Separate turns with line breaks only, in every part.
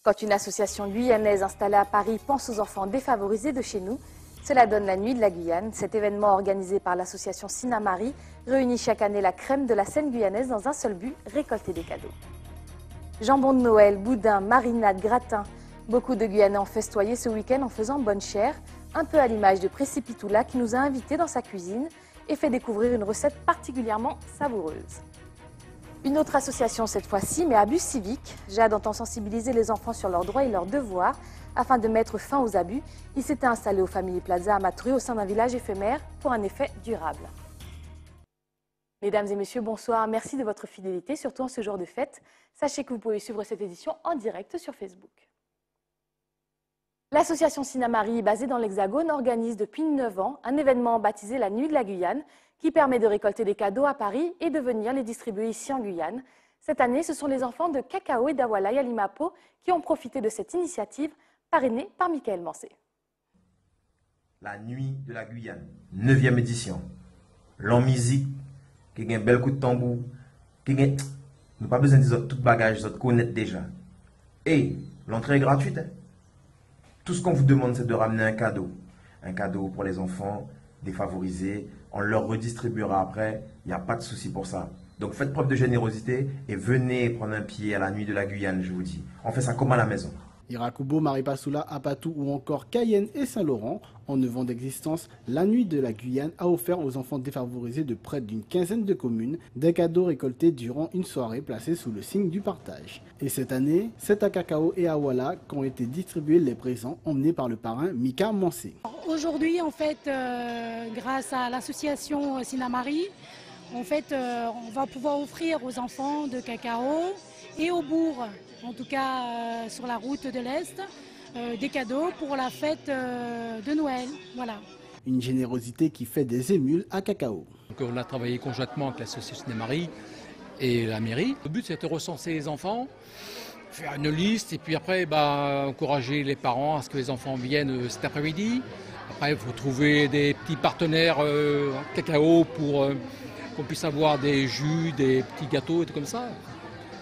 Quand une association guyanaise installée à Paris pense aux enfants défavorisés de chez nous, cela donne la Nuit de la Guyane. Cet événement organisé par l'association Sinamari réunit chaque année la crème de la scène guyanaise dans un seul but, récolter des cadeaux. Jambon de Noël, boudin, marinade, gratin. Beaucoup de Guyanais ont festoyé ce week-end en faisant bonne chère, un peu à l'image de Précipitoula qui nous a invités dans sa cuisine et fait découvrir une recette particulièrement savoureuse. Une autre association cette fois-ci, mais à but civique. Jade entend sensibiliser les enfants sur leurs droits et leurs devoirs afin de mettre fin aux abus. Il s'était installé au Family Plaza à Matruh au sein d'un village éphémère pour un effet durable. Mesdames et messieurs, bonsoir. Merci de votre fidélité, surtout en ce jour de fête. Sachez que vous pouvez suivre cette édition en direct sur Facebook. L'association Sinamari, basée dans l'Hexagone, organise depuis 9 ans un événement baptisé la Nuit de la Guyane, qui permet de récolter des cadeaux à Paris et de venir les distribuer ici en Guyane. Cette année, ce sont les enfants de Cacao et d'Awalaï à Limapo qui ont profité de cette initiative, parrainée par Michael Mancé.
La Nuit de la Guyane, 9e édition. L'en musique, qui a un bel coup de tambour, qui a... Nous pas besoin de dire tout bagage, nous connaissons déjà. Et l'entrée est gratuite. Tout ce qu'on vous demande, c'est de ramener un cadeau. Un cadeau pour les enfants défavorisés. On leur redistribuera après. Il n'y a pas de souci pour ça. Donc faites preuve de générosité et venez prendre un pied à la Nuit de la Guyane, je vous dis. On fait ça comme à la maison.
Irakubo, Maripasoula, Apatou ou encore Cayenne et Saint-Laurent, en 9 ans d'existence, la Nuit de la Guyane a offert aux enfants défavorisés de près d'une quinzaine de communes des cadeaux récoltés durant une soirée placée sous le signe du partage. Et cette année, c'est à Cacao et à Wala qu'ont été distribués les présents emmenés par le parrain Mika Mancé.
Aujourd'hui, en fait, grâce à l'association Sinamari, en fait, on va pouvoir offrir aux enfants de Cacao et au bourg, en tout cas sur la route de l'Est, des cadeaux pour la fête de Noël. Voilà.
Une générosité qui fait des émules à Cacao.
Donc, on a travaillé conjointement avec l'association Sinamari et la mairie. Le but, c'était de recenser les enfants, faire une liste et puis après encourager les parents à ce que les enfants viennent cet après-midi. Après, il faut trouver des petits partenaires Cacao pour qu'on puisse avoir des jus, des petits gâteaux et tout comme ça.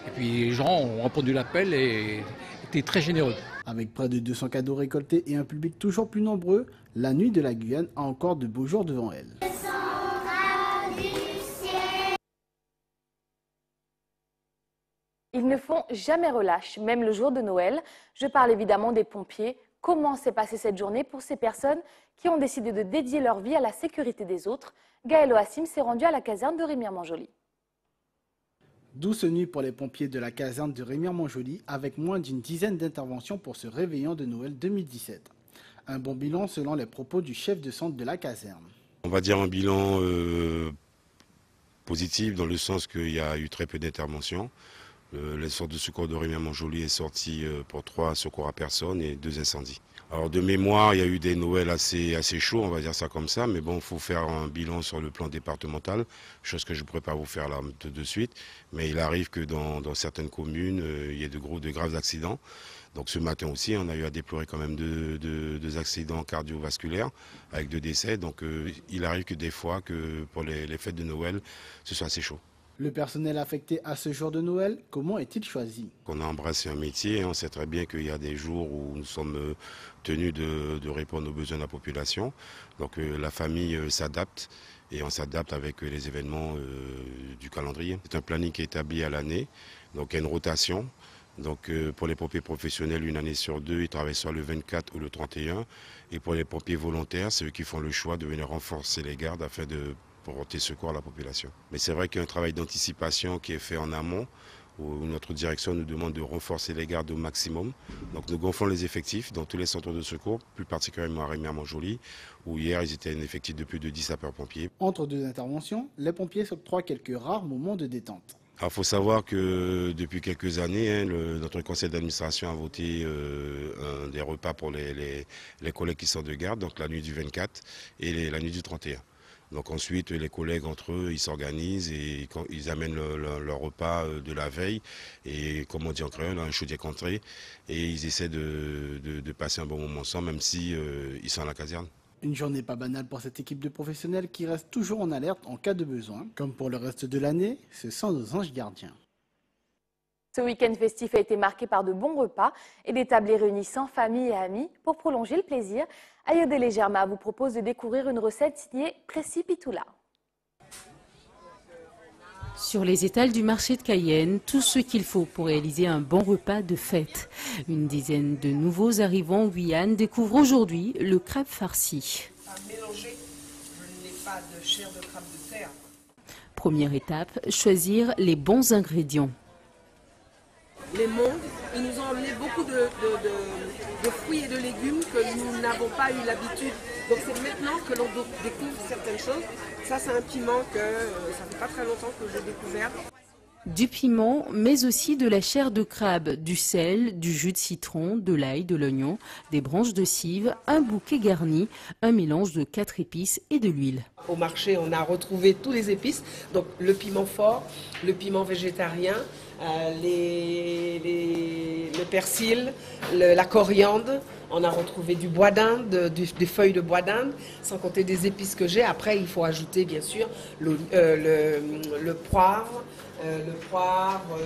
Et puis les gens ont répondu à l'appel et étaient très généreux.
Avec près de 200 cadeaux récoltés et un public toujours plus nombreux, la Nuit de la Guyane a encore de beaux jours devant elle.
Ils ne font jamais relâche, même le jour de Noël. Je parle évidemment des pompiers. Comment s'est passée cette journée pour ces personnes qui ont décidé de dédier leur vie à la sécurité des autres? Gaël Oassim s'est rendu à la caserne de Remire-Montjoly.
Douce nuit pour les pompiers de la caserne de Remire-Montjoly avec moins d'une dizaine d'interventions pour ce réveillon de Noël 2017. Un bon bilan selon les propos du chef de centre de la caserne.
On va dire un bilan positif dans le sens qu'il y a eu très peu d'interventions. Le centre de secours de Remire-Montjoly est sorti pour 3 secours à personne et 2 incendies. Alors de mémoire, il y a eu des Noëls assez chauds, on va dire ça comme ça, mais bon, il faut faire un bilan sur le plan départemental, chose que je ne pourrais pas vous faire là de suite, mais il arrive que dans certaines communes, il y ait de graves accidents. Donc ce matin aussi, on a eu à déplorer quand même deux accidents cardiovasculaires avec 2 décès, donc il arrive que des fois, que pour les fêtes de Noël, ce soit assez chaud.
Le personnel affecté à ce jour de Noël, comment est-il choisi?
On a embrassé un métier, on sait très bien qu'il y a des jours où nous sommes tenus de répondre aux besoins de la population. Donc la famille s'adapte et on s'adapte avec les événements du calendrier. C'est un planning qui est établi à l'année, donc il y a une rotation. Donc pour les pompiers professionnels, 1 année sur 2, ils travaillent soit le 24 ou le 31. Et pour les pompiers volontaires, c'est eux qui font le choix de venir renforcer les gardes afin de porter secours à la population. Mais c'est vrai qu'il y a un travail d'anticipation qui est fait en amont, où notre direction nous demande de renforcer les gardes au maximum. Donc nous gonflons les effectifs dans tous les centres de secours, plus particulièrement à Remire-Montjoly, où hier ils étaient un effectif de plus de 10 sapeurs-pompiers.
Entre 2 interventions, les pompiers s'octroient quelques rares moments de détente.
Alors, il faut savoir que depuis quelques années, notre conseil d'administration a voté des repas pour les collègues qui sortent de garde, donc la nuit du 24 et la nuit du 31. Donc ensuite, les collègues entre eux, ils s'organisent et ils amènent leur repas de la veille et, comme on dit en créole, un chaudier contré, et ils essaient de passer un bon moment ensemble, même si ils sont à la caserne.
Une journée pas banale pour cette équipe de professionnels qui reste toujours en alerte en cas de besoin. Comme pour le reste de l'année, ce sont nos anges gardiens.
Ce week-end festif a été marqué par de bons repas et des tablées réunissant famille et amis. Pour prolonger le plaisir, Ayodele Germa vous propose de découvrir une recette signée Précipitoula.
Sur les étals du marché de Cayenne, tout ce qu'il faut pour réaliser un bon repas de fête. Une dizaine de nouveaux arrivants en Guyane découvrent aujourd'hui le crabe farci.
À mélanger, je n'ai pas de chair de crabe de terre.
Première étape, choisir les bons ingrédients.
Les mondes, ils nous ont emmené beaucoup de fruits et de légumes que nous n'avons pas eu l'habitude. Donc c'est maintenant que l'on découvre certaines choses. Ça c'est un piment que ça fait pas très longtemps que j'ai découvert.
Du piment, mais aussi de la chair de crabe, du sel, du jus de citron, de l'ail, de l'oignon, des branches de cive, un bouquet garni, un mélange de 4 épices et de l'huile.
Au marché, on a retrouvé tous les épices, donc le piment fort, le piment végétarien, le persil, la coriandre. On a retrouvé du bois d'Inde, des feuilles de bois d'Inde, sans compter des épices que j'ai. Après, il faut ajouter bien sûr le poivre.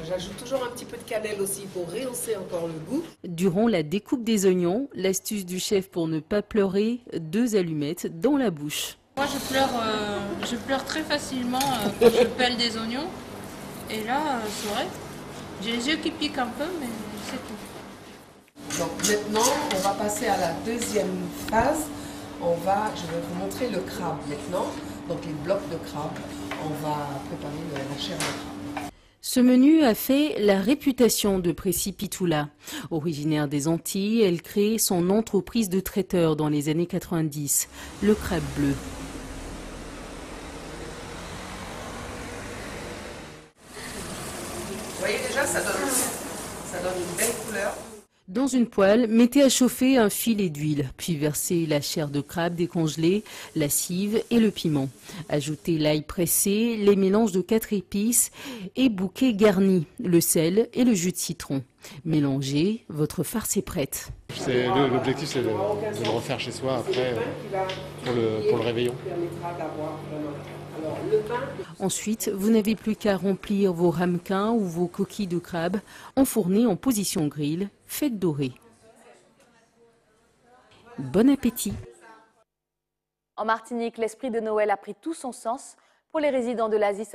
J'ajoute toujours un petit peu de cannelle aussi pour rehausser encore le goût.
Durant la découpe des oignons, l'astuce du chef pour ne pas pleurer, 2 allumettes dans la bouche.
Moi je pleure très facilement quand je pèle des oignons. Et là, c'est vrai, j'ai les yeux qui piquent un peu, mais c'est tout.
Donc maintenant, on va passer à la deuxième phase. Je vais vous montrer le crabe maintenant. Donc les blocs de crabe, on va préparer la chair de crabe.
Ce menu a fait la réputation de Précipitoula. Originaire des Antilles, elle crée son entreprise de traiteur dans les années 90, le crabe bleu.
Vous voyez déjà, ça donne une belle couleur.
Dans une poêle, mettez à chauffer un filet d'huile, puis versez la chair de crabe décongelée, la cive et le piment. Ajoutez l'ail pressé, les mélanges de 4 épices et bouquet garni, le sel et le jus de citron. Mélangez, votre farce est prête.
L'objectif, c'est de le refaire chez soi après pour le réveillon.
Ensuite, vous n'avez plus qu'à remplir vos ramequins ou vos coquilles de crabe, enfournées en position grill, faites dorer. Bon appétit!
En Martinique, l'esprit de Noël a pris tout son sens pour les résidents de l'Asie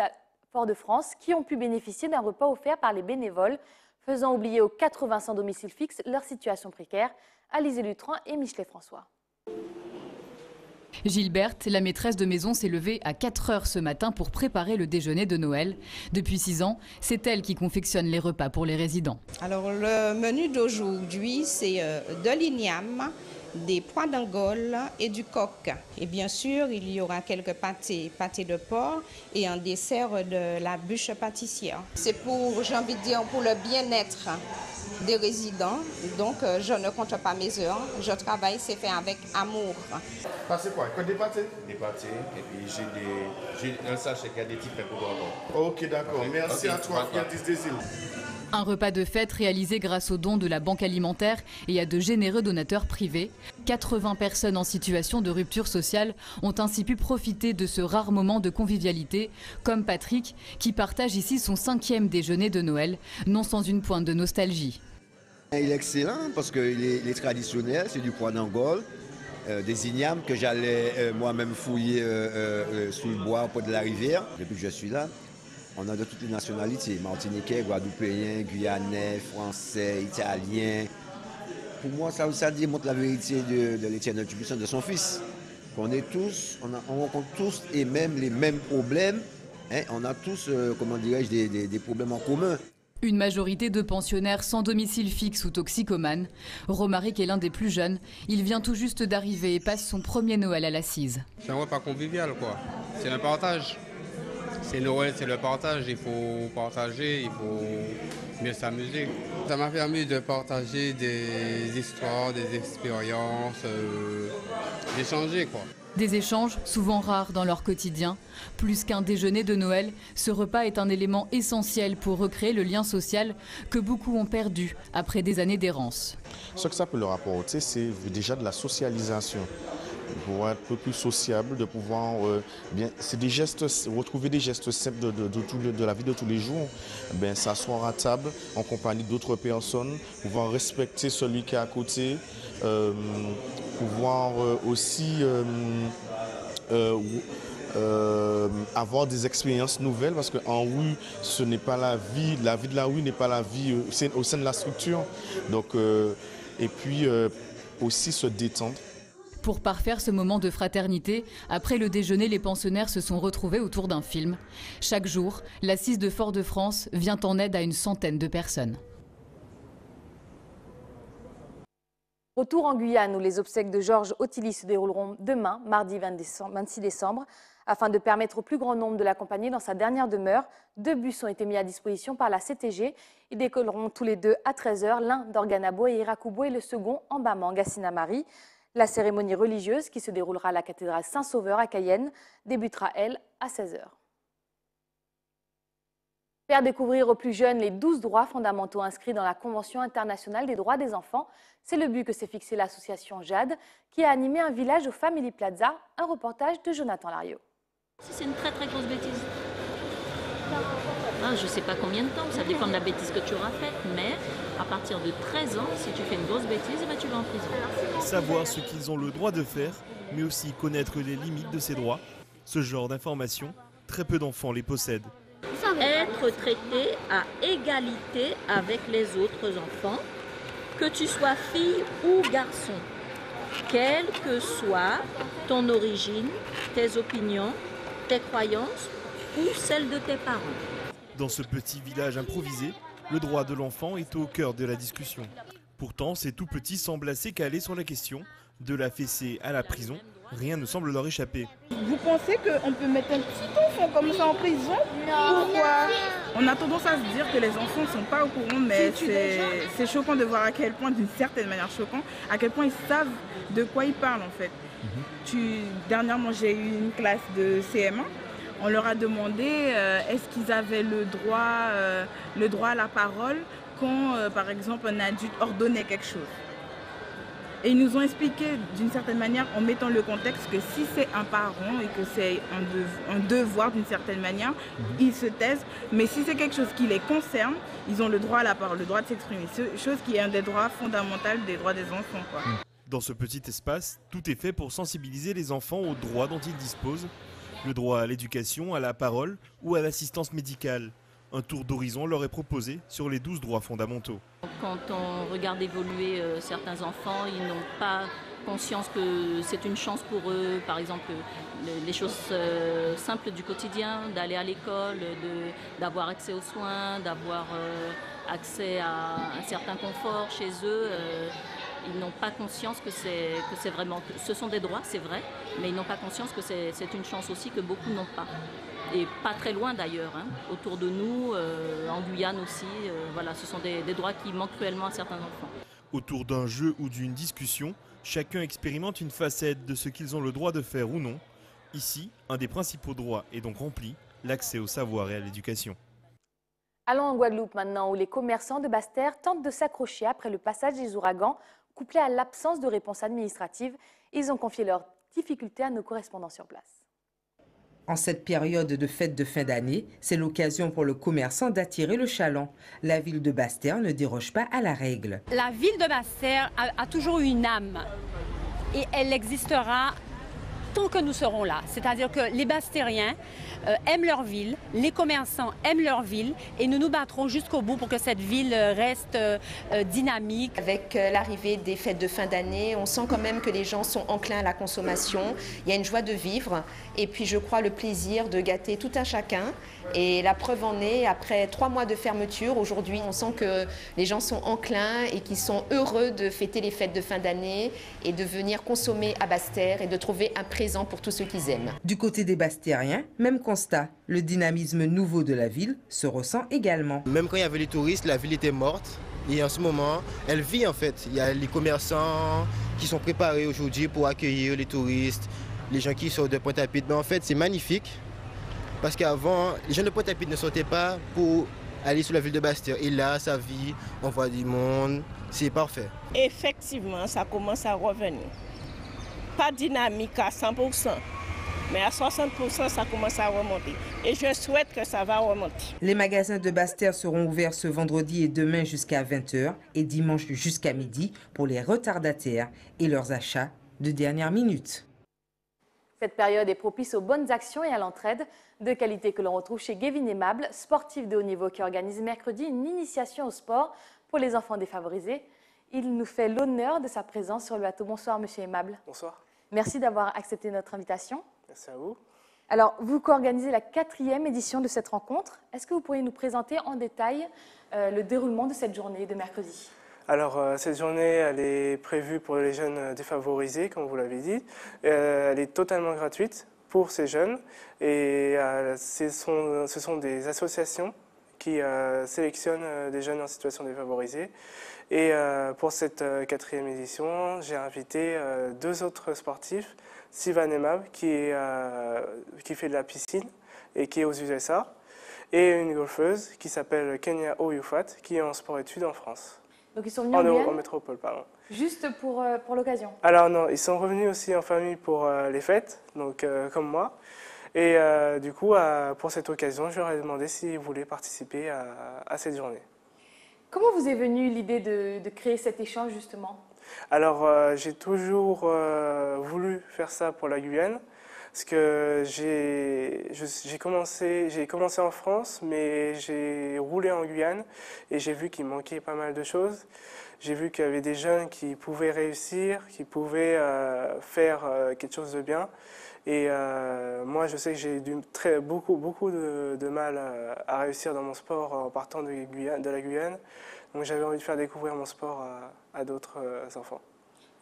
Fort-de-France qui ont pu bénéficier d'un repas offert par les bénévoles, faisant oublier aux 80 sans domicile fixe leur situation précaire. Alizé Lutran et Michelet François.
Gilberte, la maîtresse de maison, s'est levée à 4 heures ce matin pour préparer le déjeuner de Noël. Depuis 6 ans, c'est elle qui confectionne les repas pour les résidents.
Alors le menu d'aujourd'hui, c'est de l'igname, des pois d'Angole et du coq. Et bien sûr, il y aura quelques pâtés de porc et un dessert de la bûche pâtissière. C'est pour, j'ai envie de dire, pour le bien-être des résidents. Donc, je ne compte pas mes heures. Je travaille, c'est fait avec amour.
C'est quoi? Des pâtés?
Des pâtés, et puis j'ai un sachet qui a des petits pains pour gordon.
Ok, d'accord. Merci à toi, Fiatis des îles.
Un repas de fête réalisé grâce aux dons de la Banque alimentaire et à de généreux donateurs privés. 80 personnes en situation de rupture sociale ont ainsi pu profiter de ce rare moment de convivialité, comme Patrick, qui partage ici son 5e déjeuner de Noël, non sans une pointe de nostalgie.
Il est excellent parce qu'il est traditionnel, c'est du pois d'Angole, des ignames que j'allais moi-même fouiller sous le bois au bord de la rivière. Depuis que je suis là, on a de toutes les nationalités, martiniquais, guadeloupéens, guyanais, français, italiens. Pour moi, ça démontre la vérité de l'Éternel Tout-Puissant, de son Fils. On rencontre tous et même les mêmes problèmes. Hein, on a tous, comment dirais-je, des problèmes en commun.
Une majorité de pensionnaires sans domicile fixe ou toxicomanes. Romaric est l'un des plus jeunes. Il vient tout juste d'arriver et passe son premier Noël à l'Assise.
C'est un repas convivial, quoi. C'est un partage. C'est Noël, c'est le partage. Il faut partager, il faut mieux s'amuser. Ça m'a permis de partager des histoires, des expériences, d'échanger, quoi.
Des échanges souvent rares dans leur quotidien. Plus qu'un déjeuner de Noël, ce repas est un élément essentiel pour recréer le lien social que beaucoup ont perdu après des années d'errance.
Ce que ça peut leur apporter, c'est déjà de la socialisation. pour être un peu plus sociable, de pouvoir c'est des gestes, retrouver des gestes simples de la vie de tous les jours, s'asseoir à table en compagnie d'autres personnes, pouvoir respecter celui qui est à côté, pouvoir aussi avoir des expériences nouvelles, parce qu'en rue, ce n'est pas la vie de la rue n'est pas la vie au sein de la structure. Donc, et puis aussi se détendre.
Pour parfaire ce moment de fraternité, après le déjeuner, les pensionnaires se sont retrouvés autour d'un film. Chaque jour, l'Assise de Fort-de-France vient en aide à une centaine de personnes.
Retour en Guyane où les obsèques de Georges Ottilie se dérouleront demain, mardi 26 décembre. Afin de permettre au plus grand nombre de l'accompagner dans sa dernière demeure, 2 bus ont été mis à disposition par la CTG. Ils décolleront tous les deux à 13 h, l'un d'Organabo et Irakubo et le second en Bamanga à Sinamari. La cérémonie religieuse, qui se déroulera à la cathédrale Saint-Sauveur à Cayenne, débutera, elle, à 16 h. Faire découvrir aux plus jeunes les 12 droits fondamentaux inscrits dans la Convention internationale des droits des enfants, c'est le but que s'est fixé l'association JAD, qui a animé un village au Family Plaza, un reportage de Jonathan Lariot.
C'est une très très grosse bêtise. Je ne sais pas combien de temps, ça dépend de la bêtise que tu auras faite, mais à partir de 13 ans, si tu fais une grosse bêtise, tu vas en prison.
Savoir ce qu'ils ont le droit de faire, mais aussi connaître les limites de ces droits, ce genre d'informations, très peu d'enfants les possèdent.
Être traité à égalité avec les autres enfants, que tu sois fille ou garçon, quelle que soit ton origine, tes opinions, tes croyances ou celles de tes parents.
Dans ce petit village improvisé, le droit de l'enfant est au cœur de la discussion. Pourtant, ces tout petits semblent assez calés sur la question. De la fessée à la prison, rien ne semble leur échapper.
Vous pensez qu'on peut mettre un petit enfant comme ça en prison? Pourquoi? On a tendance à se dire que les enfants ne sont pas au courant, mais c'est choquant de voir à quel point, d'une certaine manière choquant, à quel point ils savent de quoi ils parlent en fait. Dernièrement, j'ai eu une classe de CM1. On leur a demandé est-ce qu'ils avaient le droit à la parole quand, par exemple, un adulte ordonnait quelque chose. Et ils nous ont expliqué d'une certaine manière, en mettant le contexte, que si c'est un parent et que c'est un devoir d'une certaine manière, ils se taisent. Mais si c'est quelque chose qui les concerne, ils ont le droit à la parole, le droit de s'exprimer. Chose qui est un des droits fondamentaux des droits des enfants, quoi.
Dans ce petit espace, tout est fait pour sensibiliser les enfants aux droits dont ils disposent. Le droit à l'éducation, à la parole ou à l'assistance médicale. Un tour d'horizon leur est proposé sur les 12 droits fondamentaux.
Quand on regarde évoluer certains enfants, ils n'ont pas conscience que c'est une chance pour eux, par exemple les choses simples du quotidien, d'aller à l'école, d'avoir accès aux soins, d'avoir accès à un certain confort chez eux. Ils n'ont pas conscience que c'est vraiment... Ce sont des droits, c'est vrai, mais ils n'ont pas conscience que c'est une chance aussi que beaucoup n'ont pas. Et pas très loin d'ailleurs, autour de nous, en Guyane aussi. Voilà, ce sont des droits qui manquent cruellement à certains enfants.
Autour d'un jeu ou d'une discussion, chacun expérimente une facette de ce qu'ils ont le droit de faire ou non. Ici, un des principaux droits est donc rempli, l'accès au savoir et à l'éducation.
Allons en Guadeloupe maintenant, où les commerçants de Basse-Terre tentent de s'accrocher après le passage des ouragans. Couplés à l'absence de réponse administrative, ils ont confié leurs difficultés à nos correspondants sur place.
En cette période de fête de fin d'année, c'est l'occasion pour le commerçant d'attirer le chaland. La ville de Basse-Terre ne déroge pas à la règle.
La ville de Basse-Terre a toujours une âme et elle existera tant que nous serons là. C'est-à-dire que les Basse-Terriens aiment leur ville, les commerçants aiment leur ville et nous nous battrons jusqu'au bout pour que cette ville reste dynamique.
Avec l'arrivée des fêtes de fin d'année, on sent quand même que les gens sont enclins à la consommation. Il y a une joie de vivre et puis je crois le plaisir de gâter tout un chacun. Et la preuve en est, après 3 mois de fermeture, aujourd'hui on sent que les gens sont enclins et qu'ils sont heureux de fêter les fêtes de fin d'année et de venir consommer à Basse-Terre et de trouver un présent pour tous ceux qu'ils aiment.
Du côté des Basse-Terriens, même constat, le dynamisme nouveau de la ville se ressent également.
Même quand il y avait les touristes, la ville était morte et en ce moment, elle vit en fait. Il y a les commerçants qui sont préparés aujourd'hui pour accueillir les touristes, les gens qui sortent de Pointe-à-Pitre. Mais en fait, c'est magnifique parce qu'avant, les gens de Pointe-à-Pitre ne sortaient pas pour aller sur la ville de Basse-Terre. Et là, ça vit, on voit du monde, c'est parfait.
Effectivement, ça commence à revenir.
pas dynamique à 100%. Mais à 60%, ça commence à remonter. Et je souhaite que ça va remonter.
Les magasins de Basse-Terre seront ouverts ce vendredi et demain jusqu'à 20 h et dimanche jusqu'à midi pour les retardataires et leurs achats de dernière minute.
Cette période est propice aux bonnes actions et à l'entraide, de qualité que l'on retrouve chez Gavin Aimable, sportif de haut niveau qui organise mercredi une initiation au sport pour les enfants défavorisés. Il nous fait l'honneur de sa présence sur le plateau. Bonsoir, monsieur Aimable.
Bonsoir.
Merci d'avoir accepté notre invitation.
Merci à vous.
Alors, vous co-organisez la 4e édition de cette rencontre. Est-ce que vous pourriez nous présenter en détail le déroulement de cette journée de mercredi ?
Alors, cette journée, elle est prévue pour les jeunes défavorisés, comme vous l'avez dit. Elle est totalement gratuite pour ces jeunes. Et ce sont des associations qui sélectionnent des jeunes en situation défavorisée. Et pour cette 4e édition, j'ai invité 2 autres sportifs, Sylvain Aimable qui fait de la piscine et qui est aux USA, et une golfeuse qui s'appelle Kenya Oyufat qui est en sport-études en France.
Donc ils sont venus en
métropole, pardon.
Juste pour l'occasion?
Alors non, ils sont revenus aussi en famille pour les fêtes, donc comme moi. Et du coup, pour cette occasion, je leur ai demandé s'ils voulaient participer à cette journée.
Comment vous est venue l'idée de créer cet échange justement?
Alors, j'ai toujours voulu faire ça pour la Guyane, parce que j'ai commencé en France, mais j'ai roulé en Guyane et j'ai vu qu'il manquait pas mal de choses. J'ai vu qu'il y avait des jeunes qui pouvaient réussir, qui pouvaient faire quelque chose de bien. Et moi, je sais que j'ai eu beaucoup de mal à réussir dans mon sport en partant de la Guyane. Donc j'avais envie de faire découvrir mon sport à d'autres enfants.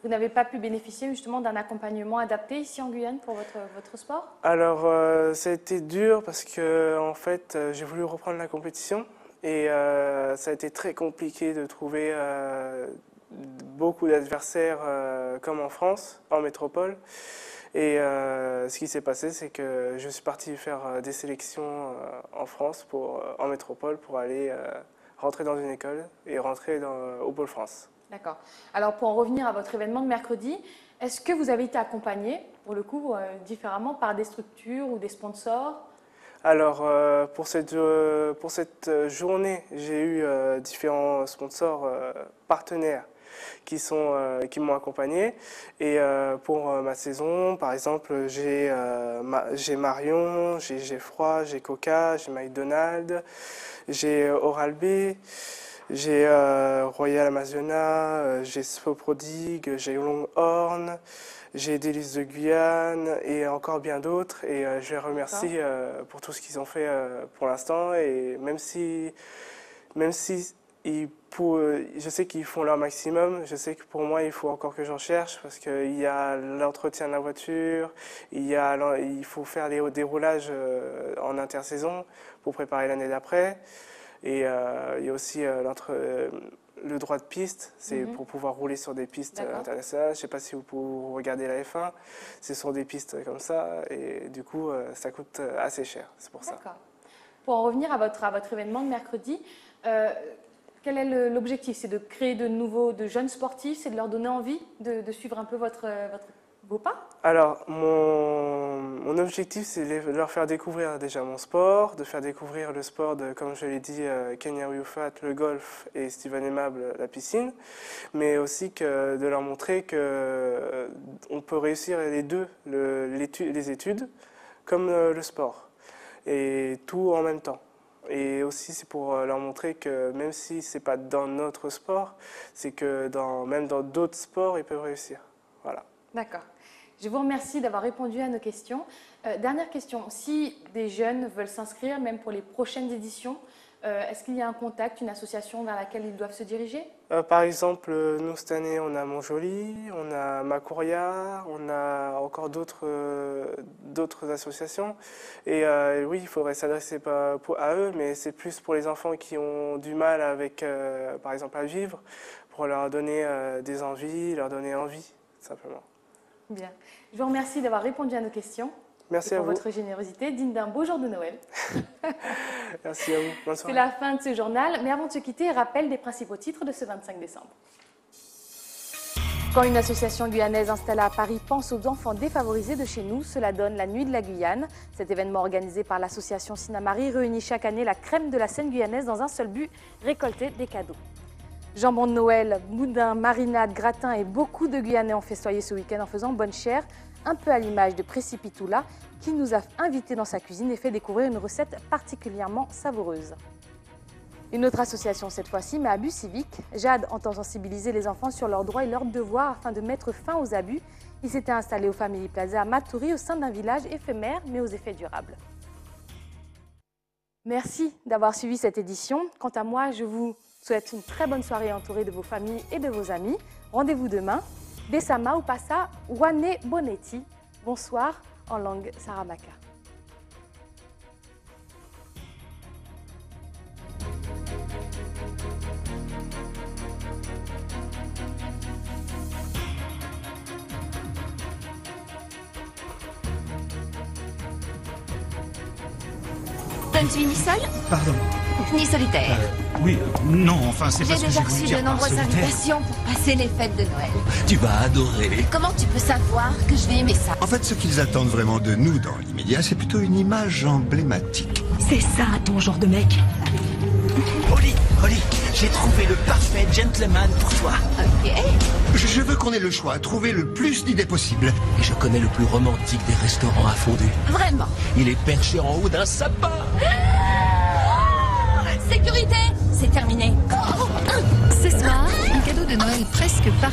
Vous n'avez pas pu bénéficier justement d'un accompagnement adapté ici en Guyane pour votre sport?
Alors, ça a été dur parce que en fait, j'ai voulu reprendre la compétition et ça a été très compliqué de trouver beaucoup d'adversaires comme en France, en métropole. Et ce qui s'est passé, c'est que je suis parti faire des sélections en France, en métropole, pour aller rentrer dans une école et rentrer au Pôle France.
D'accord. Alors pour en revenir à votre événement de mercredi, est-ce que vous avez été accompagné, pour le coup, différemment par des structures ou des sponsors?
Alors pour cette journée, j'ai eu différents sponsors partenaires qui m'ont accompagné. Et pour ma saison, par exemple, j'ai Marion, j'ai Geoffroy, j'ai Coca, j'ai McDonald's, j'ai Oral-B, j'ai Royal Amazona, j'ai Spoprodigue, j'ai Longhorn, j'ai Délices de Guyane et encore bien d'autres. Et je les remercie pour tout ce qu'ils ont fait pour l'instant. Et même si je sais qu'ils font leur maximum, je sais que pour moi, il faut encore que j'en cherche parce qu'il y a l'entretien de la voiture, il faut faire des déroulages en intersaison pour préparer l'année d'après. Et il y a aussi le droit de piste, c'est pour pouvoir rouler sur des pistes internationales. Je ne sais pas si vous regardez la F1, ce sont des pistes comme ça et du coup, ça coûte assez cher, c'est pour ça.
D'accord. Pour en revenir à votre événement de mercredi, quel est l'objectif? C'est de créer de jeunes sportifs, c'est de leur donner envie de suivre un peu vos pas? Alors,
mon objectif, c'est de leur faire découvrir déjà mon sport, de faire découvrir le sport de, comme je l'ai dit, Kenya Oyufat, le golf et Sylvain Aimable, la piscine, mais aussi de leur montrer qu'on peut réussir les deux, les études comme le sport, et tout en même temps. Et aussi, c'est pour leur montrer que même si ce n'est pas dans notre sport, c'est que même dans d'autres sports, ils peuvent réussir. Voilà.
D'accord. Je vous remercie d'avoir répondu à nos questions. Dernière question, si des jeunes veulent s'inscrire, même pour les prochaines éditions, est-ce qu'il y a un contact, une association vers laquelle ils doivent se diriger?
Par exemple, nous, cette année, on a Montjoly, on a Macouria, on a encore d'autres associations. Et oui, il faudrait s'adresser à eux, mais c'est plus pour les enfants qui ont du mal avec, par exemple, à vivre, pour leur donner des envies, leur donner envie, simplement.
Bien. Je vous remercie d'avoir répondu à nos questions.
Merci à vous.
Pour votre générosité, digne d'un beau jour de Noël.
Merci à vous. Bonne soirée.
C'est la fin de ce journal, mais avant de se quitter, rappel des principaux titres de ce 25 décembre. Quand une association guyanaise installée à Paris pense aux enfants défavorisés de chez nous, cela donne la Nuit de la Guyane. Cet événement organisé par l'association Sinamari réunit chaque année la crème de la scène guyanaise dans un seul but, récolter des cadeaux. Jambon de Noël, boudin, marinade, gratin et beaucoup de Guyanais ont festoyé ce week-end en faisant bonne chère, un peu à l'image de Précipitoula qui nous a invités dans sa cuisine et fait découvrir une recette particulièrement savoureuse. Une autre association cette fois-ci, mais Abus Civique. Jade entend sensibiliser les enfants sur leurs droits et leurs devoirs afin de mettre fin aux abus. Il s'était installé au Family Plaza à Matoury au sein d'un village éphémère mais aux effets durables. Merci d'avoir suivi cette édition. Quant à moi, je vous souhaite une très bonne soirée entourée de vos familles et de vos amis. Rendez-vous demain. Besama ou Passa, Wane Bonetti. Bonsoir en langue Saramaka.
Tu es ni seul?
Pardon.
Ni solitaire?
Oui, non, enfin c'est parce que
j'ai déjà reçu de nombreuses invitations pour passer les fêtes de Noël.
Tu vas adorer.
Comment tu peux savoir que je vais aimer ça?
En fait, ce qu'ils attendent vraiment de nous dans l'immédiat, c'est plutôt une image emblématique.
C'est ça ton genre de mec?
Holly, j'ai trouvé le parfait gentleman pour toi.
Ok.
Je veux qu'on ait le choix, trouver le plus d'idées possibles. Et je connais le plus romantique des restaurants à fondue.
Vraiment?
Il est perché en haut d'un sapin.
Sécurité, c'est terminé.
Ce soir, un cadeau de Noël presque parfait.